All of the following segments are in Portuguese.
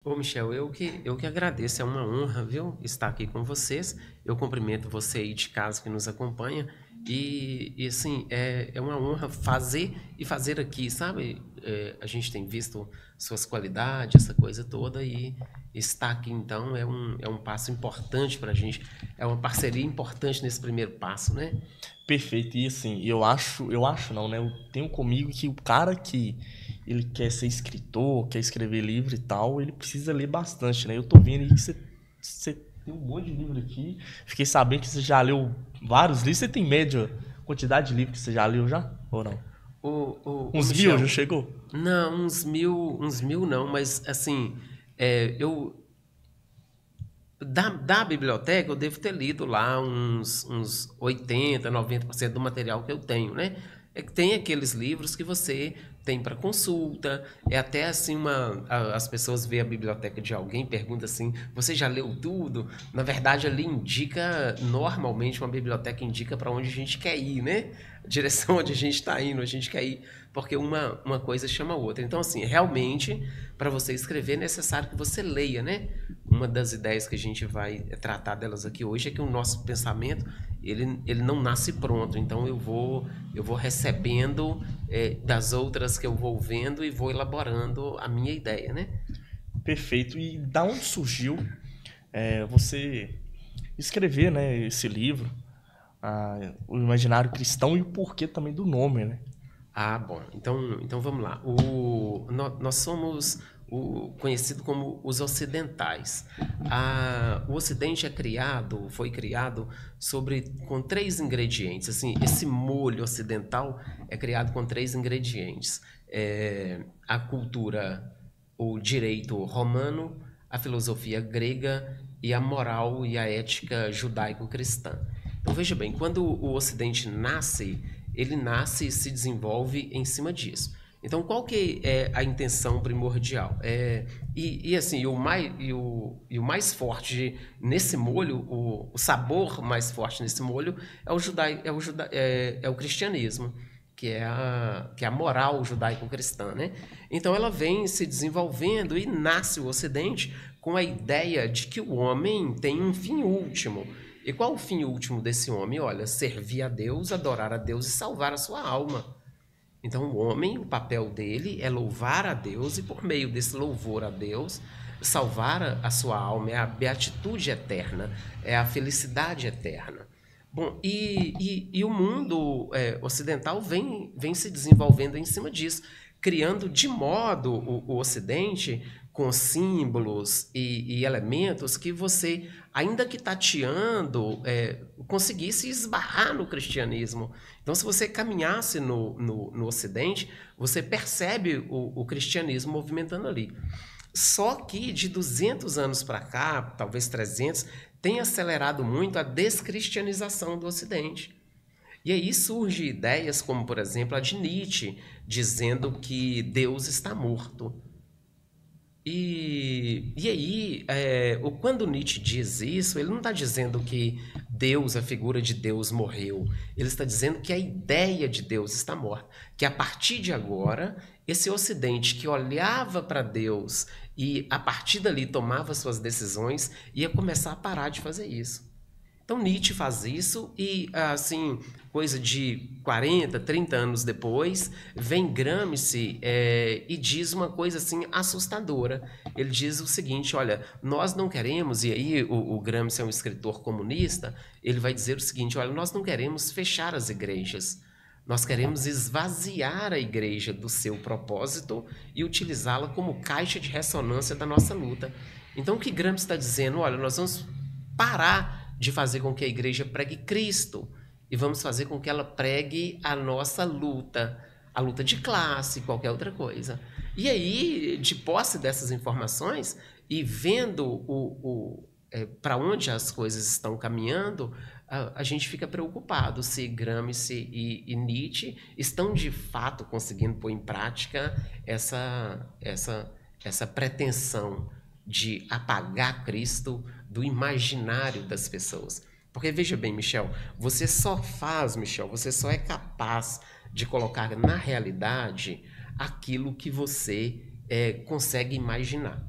Ô, Michel, eu que agradeço, é uma honra, viu, estar aqui com vocês. Eu cumprimento você aí de casa que nos acompanha. E assim, é uma honra fazer e fazer aqui, sabe? A gente tem visto suas qualidades, essa coisa toda, e estar aqui então é um passo importante para a gente, é uma parceria importante nesse primeiro passo, né? Perfeito. E assim, eu acho não, né? Eu tenho comigo que o cara que ele quer ser escritor, quer escrever livro e tal, ele precisa ler bastante, né? Eu tô vendo aí que você tem um monte de livro aqui. Fiquei sabendo que você já leu vários livros. Você tem média quantidade de livros que você já leu já? Ou não? Ô, Uns 1000 já Michel, chegou? não, uns mil não, mas assim, eu da biblioteca, eu devo ter lido lá uns 80, 90% do material que eu tenho, né? É que tem aqueles livros que você tem para consulta, é até assim as pessoas veem a biblioteca de alguém, perguntam assim, você já leu tudo? Na verdade, ali indica, normalmente uma biblioteca indica para onde a gente quer ir, né? A direção onde a gente está indo, a gente quer ir, porque uma coisa chama a outra. Então, assim, realmente, para você escrever é necessário que você leia, né? Uma das ideias que a gente vai tratar delas aqui hoje é que o nosso pensamento ele não nasce pronto, então eu vou recebendo das outras que eu vou vendo e vou elaborando a minha ideia, né? Perfeito. E da onde surgiu você escrever, né, esse livro, o imaginário cristão e o porquê também do nome, né? Ah, bom. Então vamos lá. Nós somos conhecido como os ocidentais. O Ocidente foi criado com três ingredientes. Assim, esse molho ocidental é criado com três ingredientes: a cultura, o direito romano, a filosofia grega e a moral e a ética judaico-cristã. Então veja bem, quando o Ocidente nasce, ele nasce e se desenvolve em cima disso. Então, qual que é a intenção primordial? Assim, o mais forte nesse molho, o sabor mais forte nesse molho é o cristianismo, que é a moral judaico-cristã, né? Então, ela vem se desenvolvendo e nasce o Ocidente com a ideia de que o homem tem um fim último. E qual o fim último desse homem? Olha, servir a Deus, adorar a Deus e salvar a sua alma. Então, o homem, o papel dele é louvar a Deus e, por meio desse louvor a Deus, salvar a sua alma. É a beatitude eterna, é a felicidade eterna. Bom, e o mundo ocidental vem se desenvolvendo em cima disso, criando de modo o Ocidente com símbolos e elementos que você, ainda que tateando, conseguisse esbarrar no cristianismo. Então, se você caminhasse no Ocidente, você percebe o cristianismo movimentando ali. Só que de 200 anos para cá, talvez 300, tem acelerado muito a descristianização do Ocidente. E aí surgem ideias como, por exemplo, a de Nietzsche, dizendo que Deus está morto. E aí, quando Nietzsche diz isso, ele não está dizendo que Deus, a figura de Deus, morreu. Ele está dizendo que a ideia de Deus está morta. Que a partir de agora, esse Ocidente que olhava para Deus e a partir dali tomava suas decisões, ia começar a parar de fazer isso. Então Nietzsche faz isso e, assim, coisa de 40, 30 anos depois, vem Gramsci e diz uma coisa assim assustadora. Ele diz o seguinte, olha, nós não queremos, e aí o Gramsci é um escritor comunista, ele vai dizer o seguinte, olha, nós não queremos fechar as igrejas, nós queremos esvaziar a igreja do seu propósito e utilizá-la como caixa de ressonância da nossa luta. Então o que Gramsci está dizendo, olha, nós vamos parar de fazer com que a igreja pregue Cristo e vamos fazer com que ela pregue a nossa luta, a luta de classe, qualquer outra coisa. E aí, de posse dessas informações e vendo para onde as coisas estão caminhando, a gente fica preocupado se Gramsci e Nietzsche estão de fato conseguindo pôr em prática essa pretensão de apagar Cristo do imaginário das pessoas. Porque veja bem, Michel, você só é capaz de colocar na realidade aquilo que você consegue imaginar.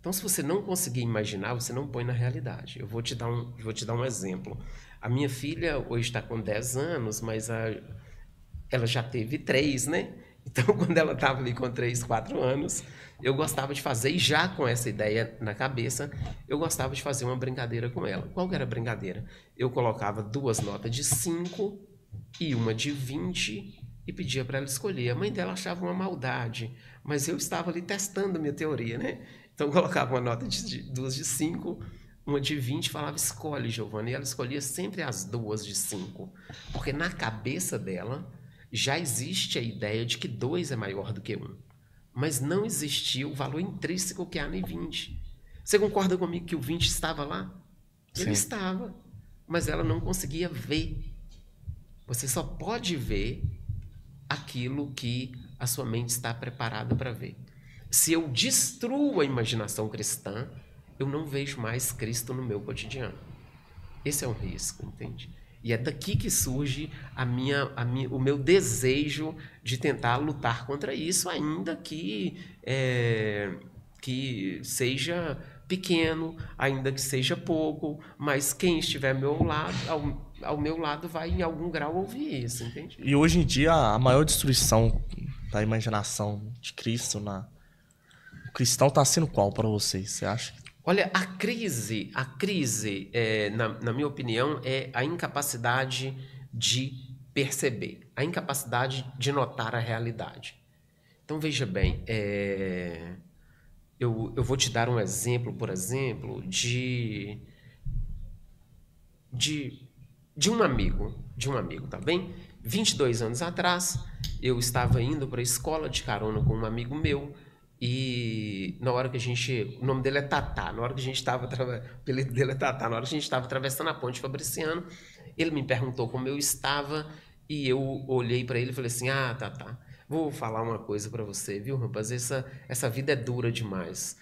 Então, se você não conseguir imaginar, você não põe na realidade. Eu vou te dar um exemplo. A minha filha hoje está com 10 anos, mas ela já teve 3, né? Então, quando ela estava ali com 3, 4 anos, eu gostava de fazer, e já com essa ideia na cabeça, eu gostava de fazer uma brincadeira com ela. Qual que era a brincadeira? Eu colocava 2 notas de 5 e uma de 20 e pedia para ela escolher. A mãe dela achava uma maldade, mas eu estava ali testando a minha teoria, né? Então, eu colocava uma nota de 2 de 5, uma de 20, falava, escolhe, Giovana. E ela escolhia sempre as 2 de 5, porque na cabeça dela já existe a ideia de que 2 é maior do que 1. Mas não existia o valor intrínseco que há no 20. Você concorda comigo que o 20 estava lá? Ele estava, mas ela não conseguia ver. Você só pode ver aquilo que a sua mente está preparada para ver. Se eu destruo a imaginação cristã, eu não vejo mais Cristo no meu cotidiano. Esse é um risco, entende? E é daqui que surge o meu desejo de tentar lutar contra isso, ainda que seja pequeno, ainda que seja pouco, mas quem estiver ao meu lado vai em algum grau ouvir isso, entende? E hoje em dia a maior destruição da imaginação de Cristo o cristão está sendo qual para vocês? Você acha? Olha, a crise, na minha opinião, é a incapacidade de perceber, a incapacidade de notar a realidade. Então, veja bem, eu vou te dar um exemplo, por exemplo, de um amigo, tá bem? 22 anos atrás, eu estava indo para a escola de carona com um amigo meu, e na hora que o nome dele é Tatá, na hora que a gente estava, o apelido dele é Tatá, na hora que a gente estava atravessando a ponte Fabriciano, ele me perguntou como eu estava, e eu olhei para ele e falei assim, Tatá, vou falar uma coisa para você, viu, rapaz, essa vida é dura demais.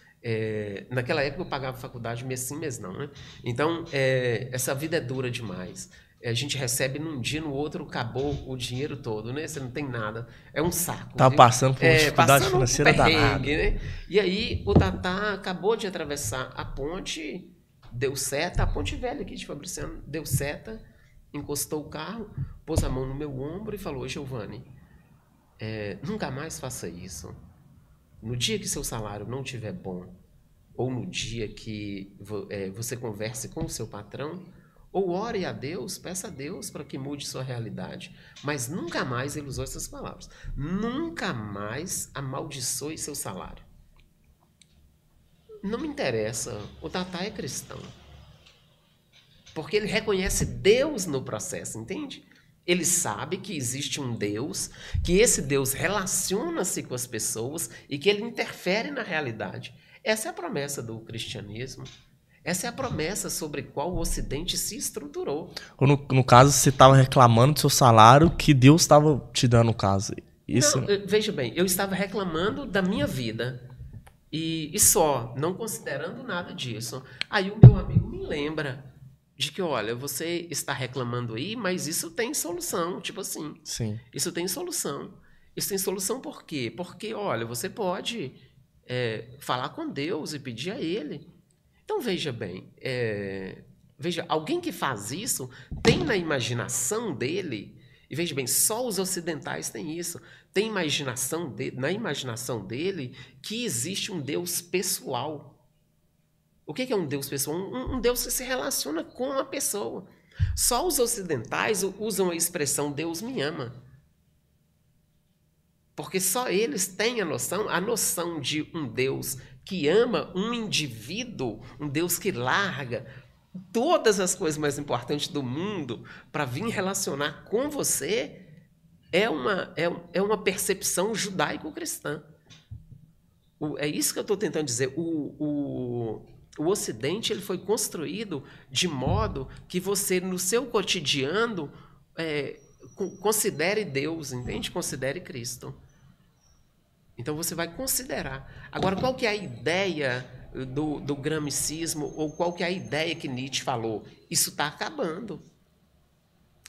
Naquela época eu pagava faculdade mês sim, mês não, né? Então, essa vida é dura demais. A gente recebe num dia, no outro acabou o dinheiro todo, né? Você não tem nada. É um saco. Tá passando por uma dificuldade financeira danada. Né? E aí o Tatá acabou de atravessar a ponte, deu seta, a ponte velha aqui de Fabriciano, deu seta, encostou o carro, pôs a mão no meu ombro e falou, Giovani, nunca mais faça isso. No dia que seu salário não estiver bom, ou no dia que você converse com o seu patrão, ou ore a Deus, peça a Deus para que mude sua realidade. Mas nunca mais, ele usou essas palavras, nunca mais amaldiçoe seu salário. Não me interessa, o Tatá é cristão. Porque ele reconhece Deus no processo, entende? Ele sabe que existe um Deus, que esse Deus relaciona-se com as pessoas e que ele interfere na realidade. Essa é a promessa do cristianismo. Essa é a promessa sobre qual o Ocidente se estruturou. Ou no caso, você estava reclamando do seu salário que Deus estava te dando, no caso. Isso... Não, veja bem, eu estava reclamando da minha vida. E só, não considerando nada disso. Aí o meu amigo me lembra de que, olha, você está reclamando aí, mas isso tem solução. Tipo assim, sim, isso tem solução. Isso tem solução por quê? Porque, olha, você pode falar com Deus e pedir a Ele. Então, veja bem, alguém que faz isso tem na imaginação dele, e veja bem, só os ocidentais têm isso, tem na imaginação dele que existe um Deus pessoal. O que é um Deus pessoal? Um Deus que se relaciona com a pessoa. Só os ocidentais usam a expressão Deus me ama. Porque só eles têm a noção de um Deus que ama um indivíduo, um Deus que larga todas as coisas mais importantes do mundo para vir relacionar com você, é uma percepção judaico-cristã. É isso que eu estou tentando dizer. O Ocidente ele foi construído de modo que você, no seu cotidiano, considere Deus, entende? Considere Cristo. Então você vai considerar. Agora, qual que é a ideia do gramicismo, ou qual que é a ideia que Nietzsche falou? Isso está acabando.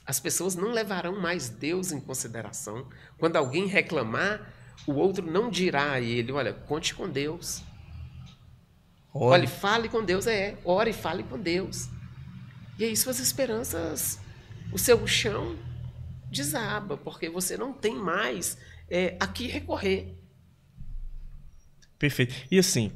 As pessoas não levarão mais Deus em consideração. Quando alguém reclamar, o outro não dirá a ele, olha, conte com Deus. Olhe, fale com Deus, ore e fale com Deus. E aí suas esperanças, o seu chão desaba, porque você não tem mais a que recorrer. Perfeito. E assim,